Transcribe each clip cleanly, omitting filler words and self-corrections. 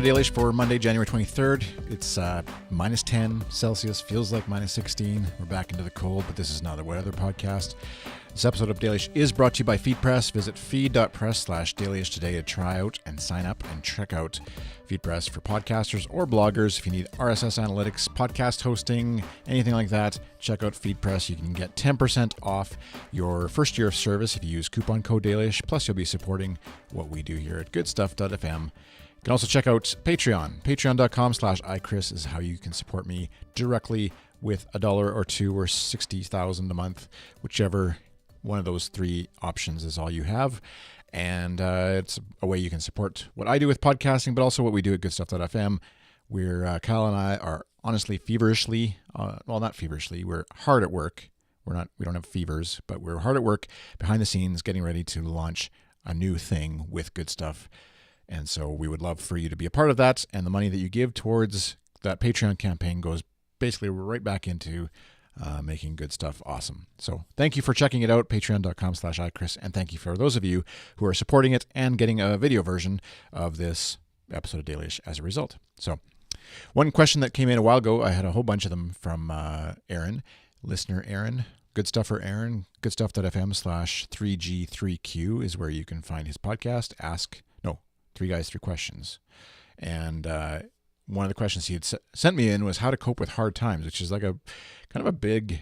Dailish for Monday, January 23rd. It's minus 10 Celsius, feels like minus 16. We're back into the cold, but this is not a weather podcast. This episode of Dailish is brought to you by FeedPress. Visit feed.press/Dailish today to try out and sign up and check out FeedPress for podcasters or bloggers. If you need RSS analytics, podcast hosting, anything like that, check out FeedPress. You can get 10% off your first year of service if you use coupon code Dailish. Plus, you'll be supporting what we do here at goodstuff.fm. You can also check out Patreon. Patreon.com/iChris is how you can support me directly with $1 or $2 or 60,000 a month, whichever one of those three options is all you have. And it's a way you can support what I do with podcasting, but also what we do at goodstuff.fm. Kyle and I are honestly feverishly, not feverishly, we're hard at work. We don't have fevers, but we're hard at work behind the scenes getting ready to launch a new thing with Good Stuff. And so we would love for you to be a part of that. And the money that you give towards that Patreon campaign goes basically right back into making Good Stuff awesome. So thank you for checking it out, patreon.com/iChris. And thank you for those of you who are supporting it and getting a video version of this episode of Dailish as a result. So one question that came in a while ago, I had a whole bunch of them from Aaron, listener Aaron. Good Stuff for Aaron, goodstuff.fm/3G3Q is where you can find his podcast, Three Guys, Three Questions. And one of the questions he had sent me in was how to cope with hard times, which is like a kind of a big,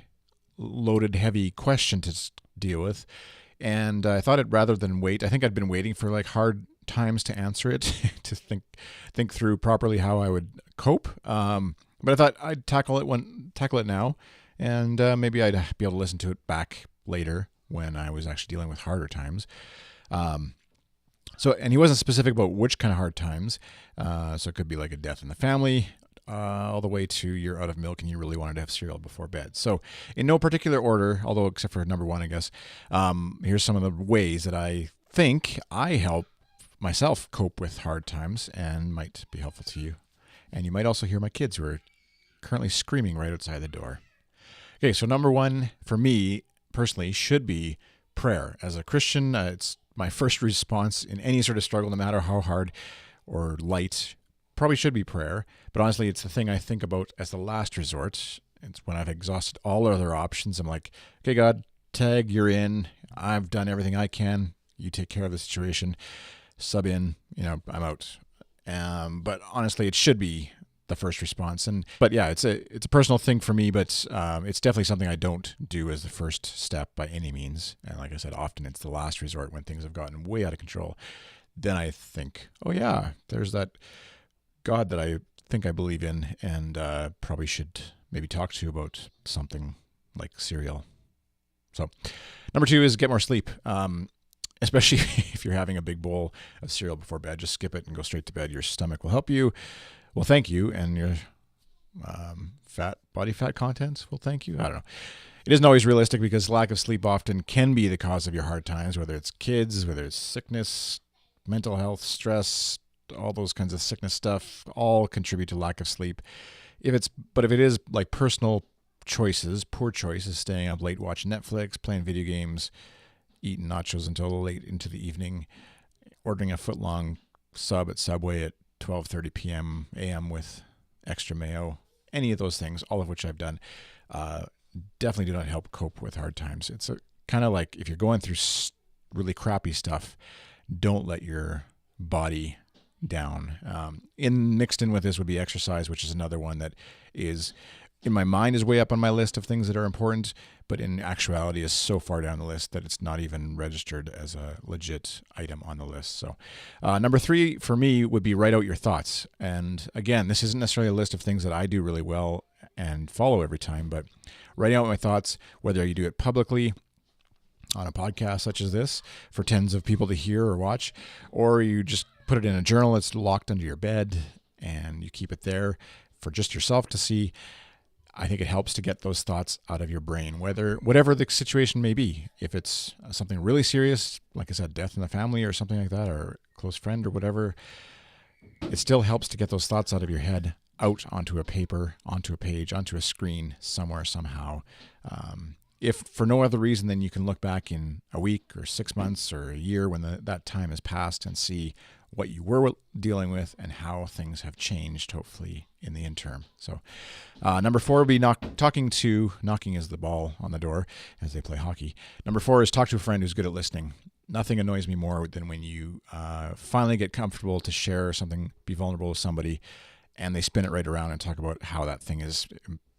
loaded, heavy question to deal with. And I thought rather than wait, I think I'd been waiting for like hard times to answer it, to think through properly how I would cope. But I thought I'd tackle it now, and maybe I'd be able to listen to it back later when I was actually dealing with harder times. And he wasn't specific about which kind of hard times. So it could be like a death in the family, all the way to you're out of milk and you really wanted to have cereal before bed. So in no particular order, although except for number one, I guess, here's some of the ways that I think I help myself cope with hard times and might be helpful to you. And you might also hear my kids who are currently screaming right outside the door. Okay, so number one for me personally should be prayer. As a Christian, it's my first response in any sort of struggle, no matter how hard or light, probably should be prayer. But honestly, it's the thing I think about as the last resort. It's when I've exhausted all other options. I'm like, okay, God, tag, you're in. I've done everything I can. You take care of the situation. Sub in, I'm out. But honestly, it should be the first response. But yeah, it's a personal thing for me, but it's definitely something I don't do as the first step by any means. And like I said, often it's the last resort when things have gotten way out of control. Then I think, oh yeah, there's that God that I think I believe in and probably should maybe talk to about something like cereal. So number two is get more sleep. Especially if you're having a big bowl of cereal before bed, just skip it and go straight to bed. Your stomach will help you. Well, thank you. And your body fat contents will thank you. I don't know. It isn't always realistic because lack of sleep often can be the cause of your hard times, whether it's kids, whether it's sickness, mental health, stress, all those kinds of sickness stuff, all contribute to lack of sleep. But if it is like personal choices, poor choices, staying up late watching Netflix, playing video games, eating nachos until late into the evening, ordering a foot-long sub at Subway at 12:30 a.m. with extra mayo, any of those things, all of which I've done, definitely do not help cope with hard times. It's kind of like if you're going through really crappy stuff, don't let your body down. Mixed in with this would be exercise, which is another one that is, in my mind, is way up on my list of things that are important, but in actuality is so far down the list that it's not even registered as a legit item on the list. So number three for me would be write out your thoughts. And again, this isn't necessarily a list of things that I do really well and follow every time, but writing out my thoughts, whether you do it publicly on a podcast such as this for tens of people to hear or watch, or you just put it in a journal that's locked under your bed and you keep it there for just yourself to see. I think it helps to get those thoughts out of your brain, whatever the situation may be. If it's something really serious, like I said, death in the family or something like that, or a close friend or whatever, it still helps to get those thoughts out of your head, out onto a paper, onto a page, onto a screen somewhere, somehow. If for no other reason, then you can look back in a week or 6 months or a year when that time has passed and see what you were dealing with and how things have changed, hopefully, in the interim. So number 4 would be knocking is the ball on the door as they play hockey. Number 4 is talk to a friend who's good at listening. Nothing annoys me more than when you finally get comfortable to share something, be vulnerable with somebody, and they spin it right around and talk about how that thing is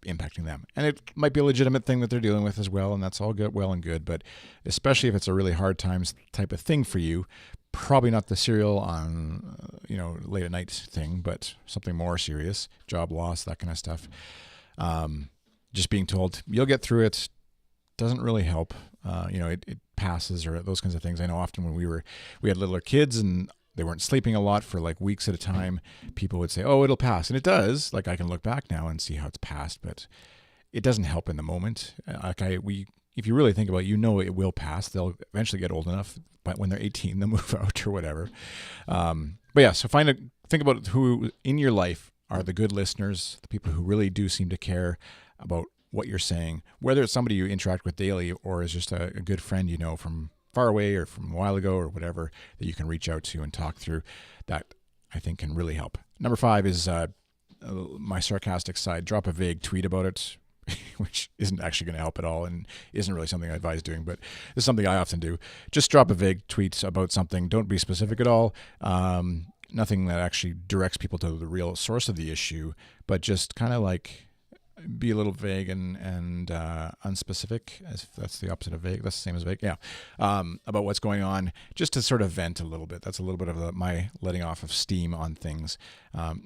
impacting them. And it might be a legitimate thing that they're dealing with as well, and that's all good, well and good, but especially if it's a really hard times type of thing for you, probably not the cereal on, late at night thing, but something more serious, job loss, that kind of stuff. Just being told you'll get through it doesn't really help. It passes, or those kinds of things. I know often when we had littler kids and they weren't sleeping a lot for like weeks at a time, people would say, oh, it'll pass. And it does. Like, I can look back now and see how it's passed, but it doesn't help in the moment. If you really think about it, it will pass. They'll eventually get old enough, but when they're 18, they'll move out or whatever. But yeah, so think about who in your life are the good listeners, the people who really do seem to care about what you're saying, whether it's somebody you interact with daily or is just a good friend from far away or from a while ago or whatever, that you can reach out to and talk through. That I think can really help. Number 5 is my sarcastic side. Drop a vague tweet about it, which isn't actually going to help at all and isn't really something I advise doing, but it's something I often do. Just drop a vague tweet about something. Don't be specific at all. Nothing that actually directs people to the real source of the issue, but just kind of like be a little vague and unspecific, as that's the opposite of vague. That's the same as vague. Yeah. About what's going on, just to sort of vent a little bit. That's a little bit of my letting off of steam on things.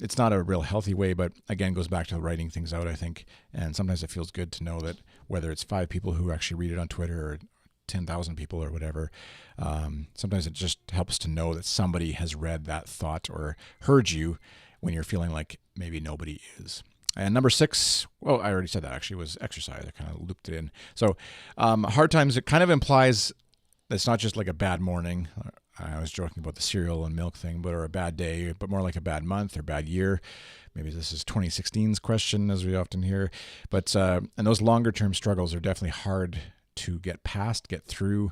It's not a real healthy way, but again, goes back to writing things out, I think. And sometimes it feels good to know that whether it's 5 people who actually read it on Twitter or 10,000 people or whatever, sometimes it just helps to know that somebody has read that thought or heard you when you're feeling like maybe nobody is. And number 6, well, I already said that actually, was exercise. I kind of looped it in. So hard times, it kind of implies that it's not just like a bad morning. I was joking about the cereal and milk thing, or a bad day, but more like a bad month or bad year. Maybe this is 2016's question, as we often hear. But and those longer term struggles are definitely hard to get past, get through,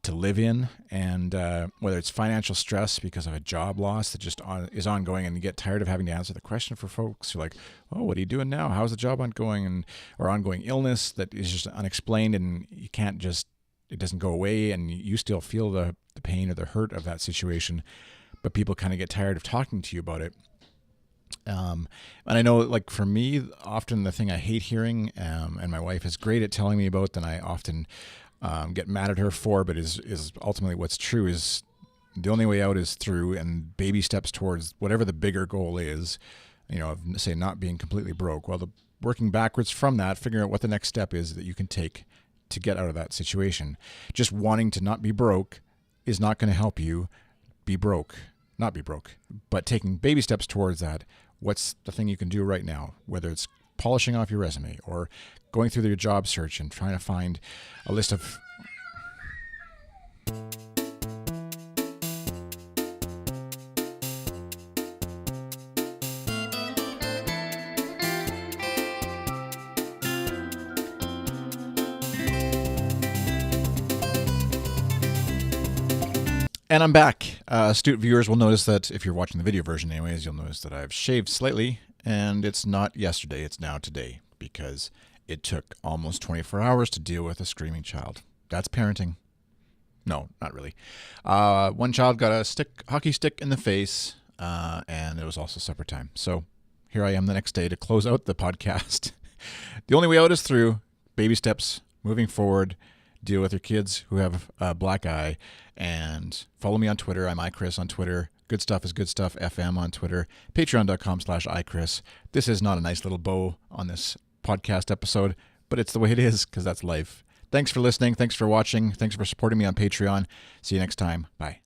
to live in, and whether it's financial stress because of a job loss that just is ongoing, and you get tired of having to answer the question for folks. You're like, oh, what are you doing now? How's the job ongoing? Or ongoing illness that is just unexplained, and you can't just, it doesn't go away, and you still feel the pain or the hurt of that situation, but people kind of get tired of talking to you about it. And I know, like, for me, often the thing I hate hearing, and my wife is great at telling me about, and I often get mad at her for, but is ultimately what's true, is the only way out is through, and baby steps towards whatever the bigger goal is, of, say, not being completely broke. Well, working backwards from that, figuring out what the next step is that you can take to get out of that situation. Just wanting to not be broke is not going to help you not be broke, but taking baby steps towards that. What's the thing you can do right now, whether it's polishing off your resume or going through your job search and trying to find a list of And I'm back. Astute viewers will notice that, if you're watching the video version anyways, you'll notice that I've shaved slightly, and it's not yesterday, it's now today, because it took almost 24 hours to deal with a screaming child. That's parenting. No, not really. One child got a hockey stick in the face, and it was also supper time. So here I am the next day to close out the podcast. The only way out is through baby steps, moving forward, deal with your kids who have a black eye, and follow me on Twitter. I'm iChris on Twitter. Good Stuff is Good Stuff FM on Twitter. Patreon.com/iChris. This is not a nice little bow on this podcast episode, but it's the way it is, because that's life. Thanks for listening. Thanks for watching. Thanks for supporting me on Patreon. See you next time. Bye.